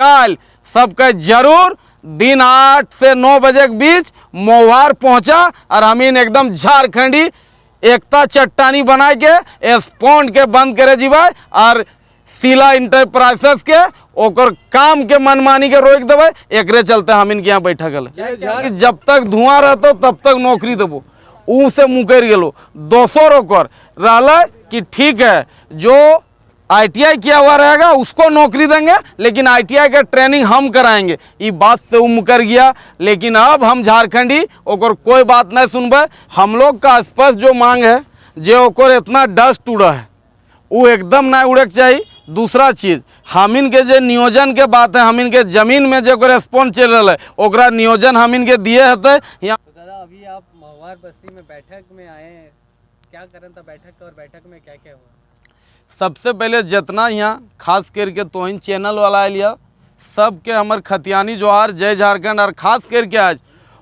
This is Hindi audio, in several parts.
काल सबके जरूर दिन 8 से 9 बजे के बीच मोहार पहुंचा और हमीन एकदम झारखंडी एकता चट्टानी बना के स्पॉन्ड के बंद करे जीवा और शीला इंटरप्राइजेस के ओकर काम के मनमानी के रोक देवे। एकरे चलते हम इनके यहाँ बैठक है जब तक धुआं रहतो तब तक नौकरी देबो। ऊ से मुकर गेलो दोसर ओकर रहला कि ठीक है जो ITI किया हुआ रहेगा उसको नौकरी देंगे, लेकिन ITI का ट्रेनिंग हम कराएंगे। ये बात से वो मुकर गया। लेकिन अब हम झारखंडी ओकर कोई बात नहीं सुनबे। हम लोग का स्पष्ट जो मांग है जो ओकर इतना डस्ट उड़ा है वो एकदम नहीं उड़े के चाहिए। दूसरा चीज हमिन के जो नियोजन के बात है, हमिन के जमीन में जो रेस्पॉन्स चल रहा है ओकरा नियोजन हमिन के दिए हते। तो दादा अभी आप महुआर बस्ती में बैठक में आए हैं, क्या करन था बैठक और बैठक में क्या क्या हुआ? सबसे पहले जितना यहाँ खास करके तोहिन चैनल वाला लिया सबके हमर खतियानी जोहार, जय झारखंड। और खास करके आज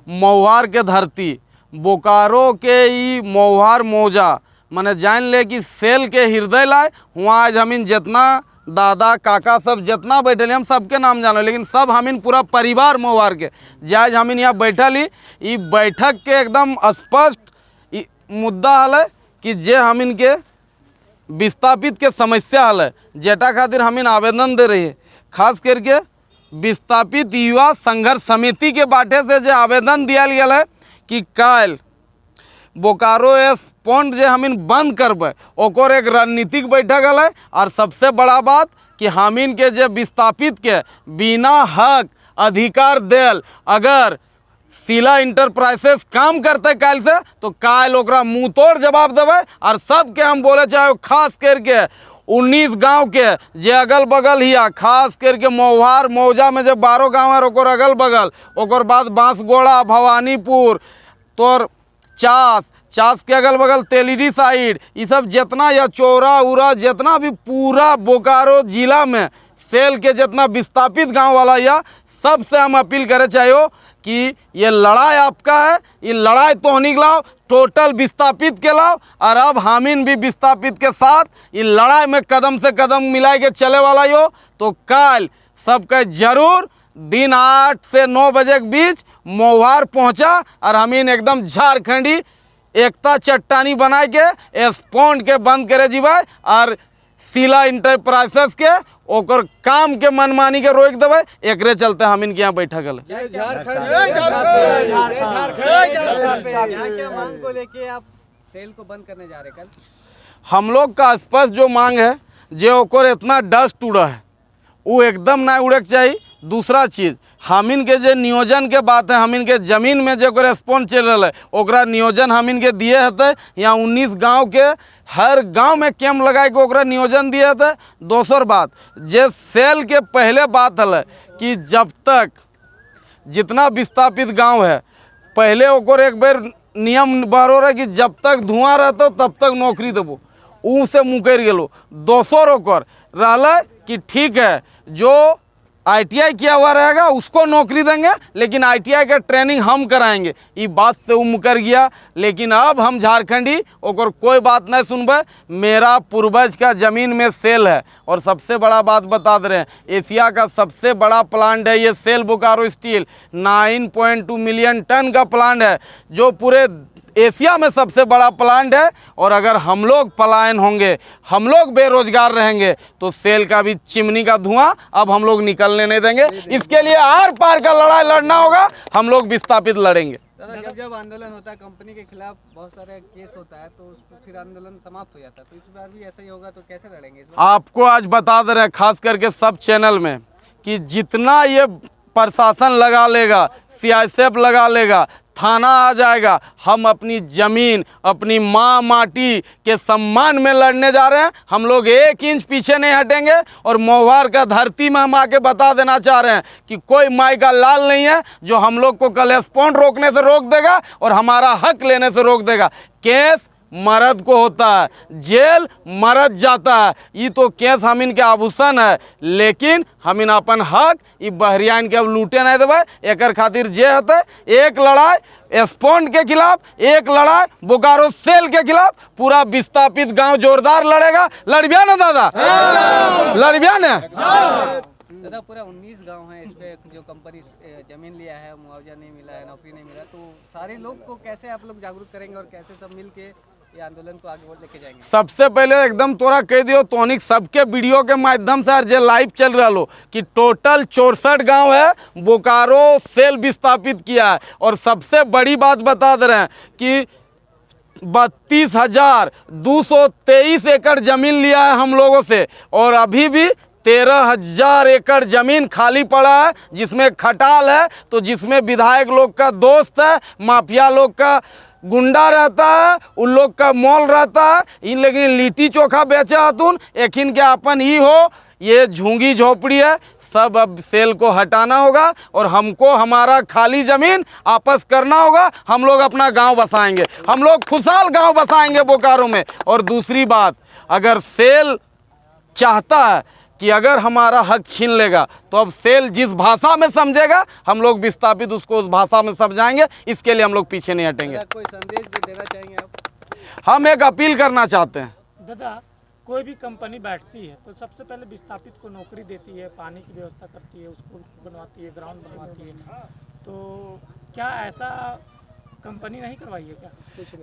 महुआर के धरती बोकारो के ई महुआर मौजा मने जान ले कि सेल के हृदय लाए। वहाँ आज हमिन जितना दादा काका सब जितना बैठे हम सबके नाम जानो, लेकिन सब हमिन पूरा परिवार महुआर के जे आज हमिन यहाँ बैठल ही। ई बैठक के एकदम स्पष्ट मुद्दा हल कि जे हमिन के विस्थापित के समस्या हल जेटा खातिर हमिन आवेदन दे रही है। खास करके विस्थापित युवा संघर्ष समिति के बाटे से जो आवेदन दिया गया है कि कल बोकारो स्पॉन्ड जे हमिन बंद करबे ओकर एक रणनीतिक बैठक है। और सबसे बड़ा बात कि हमिन के जे विस्थापित के बिना हक अधिकार देल अगर शीला इंटरप्राइजेस काम करते काल से तो काल ओकरा मुँह तोड़ जवाब देवे। और सबके हम बोले चाहे खास करके 19 गांव के जे अगल बगल हिया, खास करके महुआर मौजा में जो 12 गाँव है ओकर अगल बगल, ओकर बाद बांसगोड़ा भवानीपुर तोर चास के अगल बगल तेलीडी साइड, ये सब जितना या चौरा उरा जितना भी पूरा बोकारो जिला में सेल के जितना विस्थापित गांव वाला या सबसे हम अपील करे चाहिए कि ये लड़ाई आपका है, ये लड़ाई तोहनी के लाओ, टोटल विस्थापित के लाओ। और अब हमिन भी विस्थापित के साथ ये लड़ाई में कदम से कदम मिला के चले वाला हो। तो कल सबके जरूर दिन 8 से 9 बजे के बीच मोहार पहुंचा और हमिन एकदम झारखंडी एकता चट्टानी बना के स्पॉन्ड के बंद करे जीवा और शीला इंटरप्राइजेस के ओकर काम के मनमानी के रोक देवे। एकरे चलते हम इनके यहाँ बैठक है। क्या मांग को लेके आप सेल को बंद करने जा रहे कल? हम लोग का स्पष्ट जो मांग है जो ओकर इतना डस्ट उड़ा है वो एकदम नहीं उड़े के चाहिए। दूसरा चीज हमिन के जे नियोजन के बात है, हमिन के जमीन में जो रेस्पॉन्स चल रहा है ओकरा नियोजन हमिन के दिए हते। यहाँ 19 गांव के हर गांव में कैंप लगाए के ओकरा नियोजन दिए हते। दोसर बात जे सेल के पहले बात हल कि जब तक जितना विस्थापित गांव है पहले ओकर एक बार नियम बहरो रहे कि जब तक धुआं रहतो तब तक नौकरी देबो। ऊ से मुकर गेलो दोसर ओकर रहला कि ठीक है जो ITI किया हुआ रहेगा उसको नौकरी देंगे, लेकिन ITI का ट्रेनिंग हम कराएंगे। ये बात से वो मुकर गया। लेकिन अब हम झारखंडी ओकर कोई बात नहीं सुनबे। मेरा पूर्वज का ज़मीन में सेल है। और सबसे बड़ा बात बता दे रहे हैं, एशिया का सबसे बड़ा प्लांट है ये SAIL Bokaro steel. 9.2 million ton का प्लांट है जो पूरे एशिया में सबसे बड़ा प्लांट है। और अगर हम लोग पलायन होंगे, हम लोग बेरोजगार रहेंगे तो सेल का भी चिमनी का धुआं अब हम लोग निकलने नहीं देंगे। इसके लिए आर पार का लड़ाई लड़ना होगा, हम लोग विस्थापित लड़ेंगे। जब आंदोलन होता है कंपनी के खिलाफ बहुत सारे केस होता है तो उस पर फिर आंदोलन समाप्त हो जाता है, तो इस बार भी ऐसा ही होगा तो कैसे लड़ेंगे? आपको आज बता दे रहे हैं खास करके सब चैनल में कि जितना ये प्रशासन लगा लेगा, CISF लगा लेगा, थाना आ जाएगा, हम अपनी ज़मीन अपनी माँ माटी के सम्मान में लड़ने जा रहे हैं। हम लोग 1 इंच पीछे नहीं हटेंगे। और महुआर का धरती में हम आके बता देना चाह रहे हैं कि कोई माई का लाल नहीं है जो हम लोग को कल स्पॉन्ड रोकने से रोक देगा और हमारा हक लेने से रोक देगा। केस मर्द को होता है, जेल मर्द जाता है। ये तो केस हम इनके आभूषण है, लेकिन हम इन अपन हक ये बहरियान के अब लूटे नहीं देवे। एकर खातिर जे हते एक लड़ाई स्पॉन्ड के खिलाफ, एक लड़ाई बोकारो सेल के खिलाफ, पूरा विस्थापित गांव जोरदार लड़ेगा। लड़बिया ना दादा, लड़बिया ना। दादा पूरा 19 गांव है, इस पे जो कंपनी जमीन लिया है, मुआवजा नहीं मिला है, नौकरी नहीं मिला, तो सारे लोग को कैसे आप लोग जागरूक करेंगे और कैसे सब मिल के ये आंदोलन को आगे बढ़ लेके जाएंगे? सबसे पहले एकदम तोरा कह दियो तोनिक सबके वीडियो के माध्यम से जो लाइव चल रहा लो कि टोटल 64 गांव है बोकारो सेल विस्थापित किया है। और सबसे बड़ी बात बता दे रहे हैं कि 32,223 एकड़ जमीन लिया है हम लोगों से, और अभी भी 13,000 एकड़ जमीन खाली पड़ा है, जिसमें खटाल है, तो जिसमें विधायक लोग का दोस्त है, माफिया लोग का गुंडा रहता है, उन लोग का मॉल रहता है। इन लेकिन लिट्टी चोखा बेचे हतुन, एकिन के अपन ही हो, ये झुंगी झोपड़ी है, सब अब सेल को हटाना होगा और हमको हमारा खाली ज़मीन आपस करना होगा। हम लोग अपना गांव बसाएंगे, हम लोग खुशहाल गांव बसाएंगे बोकारो में। और दूसरी बात, अगर सेल चाहता है कि अगर हमारा हक छीन लेगा तो अब सेल जिस भाषा में समझेगा हम लोग विस्थापित उसको उस भाषा में समझाएंगे। इसके लिए हम लोग पीछे नहीं हटेंगे। कोई संदेश भी देना चाहेंगे आप? हम एक अपील करना चाहते हैं। दादा, कोई भी कंपनी बैठती है तो सबसे पहले विस्थापित को नौकरी देती है, पानी की व्यवस्था करती है, स्कूल बनवाती है, ग्राउंड बनवाती है, तो क्या ऐसा कंपनी नहीं करवाई है क्या?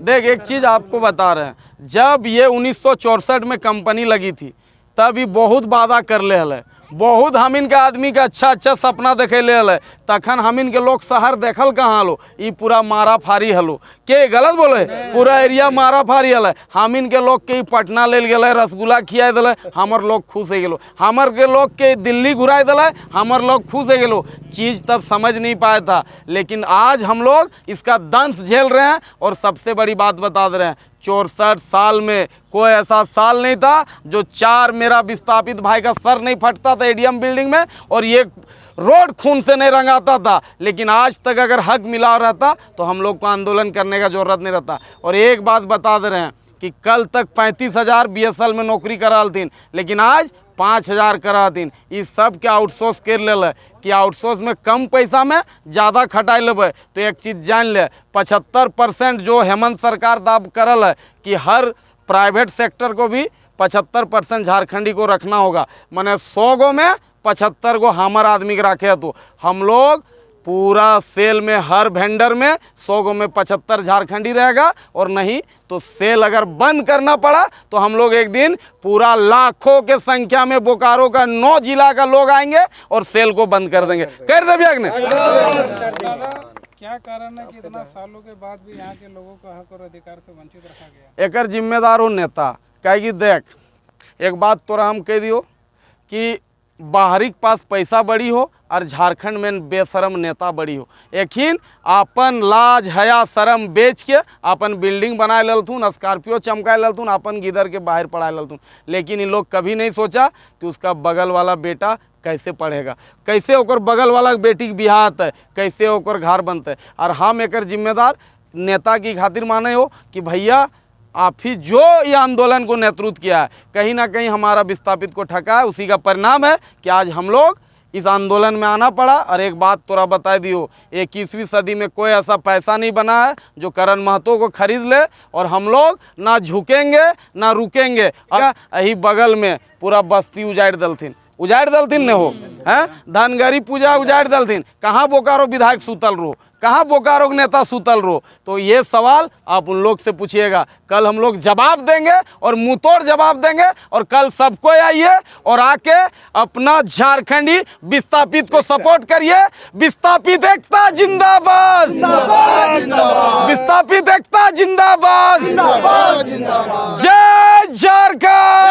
देख, एक चीज़ आपको बता रहे हैं, जब ये 1964 में कंपनी लगी थी तब ही बहुत वादा कर ले है, बहुत हम इनके आदमी के अच्छा सपना देखे ले है, तखन हम इनके लोग शहर देखल कहाँ हलो, ये पूरा मारा फारी हलो। के गलत बोले? पूरा एरिया मारा फारी हल। हम इनके लोग के पटना ले गए, रसगुल्ला खिया दिल, हमर लोग खुश हो गेलो। हमर के लोग के दिल्ली घुरा दिल, हमर लोग खुश हो गेलो। चीज़ तब समझ नहीं पाया था, लेकिन आज हम लोग इसका दंश झेल रहे हैं। और सबसे बड़ी बात बता दे रहे हैं, 64 साल में कोई ऐसा साल नहीं था जो 4 मेरा विस्थापित भाई का सर नहीं फटता था एडीएम बिल्डिंग में, और ये रोड खून से नहीं रंगाता था। लेकिन आज तक अगर हक मिला रहता तो हम लोग को आंदोलन करने का जरूरत नहीं रहता। और एक बात बता दे रहे हैं कि कल तक 35,000 बीएसएल में नौकरी कराल थी, लेकिन आज 5,000 करा थी। इस सब के आउटसोर्स कर ले कि आउटसोर्स में कम पैसा में ज़्यादा खटाई लेबै। तो एक चीज़ जान ले, 75% जो हेमंत सरकार दाव करल है कि हर प्राइवेट सेक्टर को भी 75% झारखंडी को रखना होगा, माने 100 गो में 75 गो हमार आदमी के रखे है। तो हम लोग पूरा सेल में हर वेंडर में 100 गो में 75 झारखंडी रहेगा। और नहीं तो सेल अगर बंद करना पड़ा तो हम लोग एक दिन पूरा लाखों के संख्या में बोकारो का 9 जिला का लोग आएंगे और सेल को बंद कर देंगे। कर दे भैया ने। क्या कारण है कि इतना सालों के बाद भी यहाँ के लोगों को हक और अधिकार से वंचित रखा गया? एकर जिम्मेदार हो नेता। कहे कि देख, एक बात तोरा हम कह दियो कि बाहरी के पास पैसा बड़ी हो और झारखंड में बेशरम नेता बड़ी हो। एखिन अपन लाज हया शरम बेच के अपन बिल्डिंग बनाए ललथुन, स्कॉर्पियो चमकाए ललथुन, अपन गिदर के बाहर पढ़ाए ललथुन। लेकिन इन लोग कभी नहीं सोचा कि उसका बगल वाला बेटा कैसे पढ़ेगा, कैसे ओकर बगल वाला बेटी के बिहार आते, कैसे ओकर घर बनते। और हम एकर जिम्मेदार नेता की खातिर माने हो कि भैया आप ही जो ये आंदोलन को नेतृत्व किया है, कहीं ना कहीं हमारा विस्थापित को ठका है। उसी का परिणाम है कि आज हम लोग इस आंदोलन में आना पड़ा। और एक बात तोरा बता दियो, 21वीं सदी में कोई ऐसा पैसा नहीं बना है जो करण महतो को खरीद ले। और हम लोग ना झुकेंगे ना रुकेंगे। यही बगल में पूरा बस्ती उजाड़ दलथिन ने हो हैं, धनगरी पूजा उजाड़ दलथिन। कहाँ बोकारो विधायक सुतल रो, कहाँ बोकारो के नेता सुतल रो? तो ये सवाल आप उन लोग से पूछिएगा। कल हम लोग जवाब देंगे और मुंह तोड़ जवाब देंगे। और कल सबको आइए और आके अपना झारखंडी विस्थापित को सपोर्ट करिए। विस्थापित एकता जिंदाबाद, विस्थापित एकता जिंदाबाद, जय झारखंड।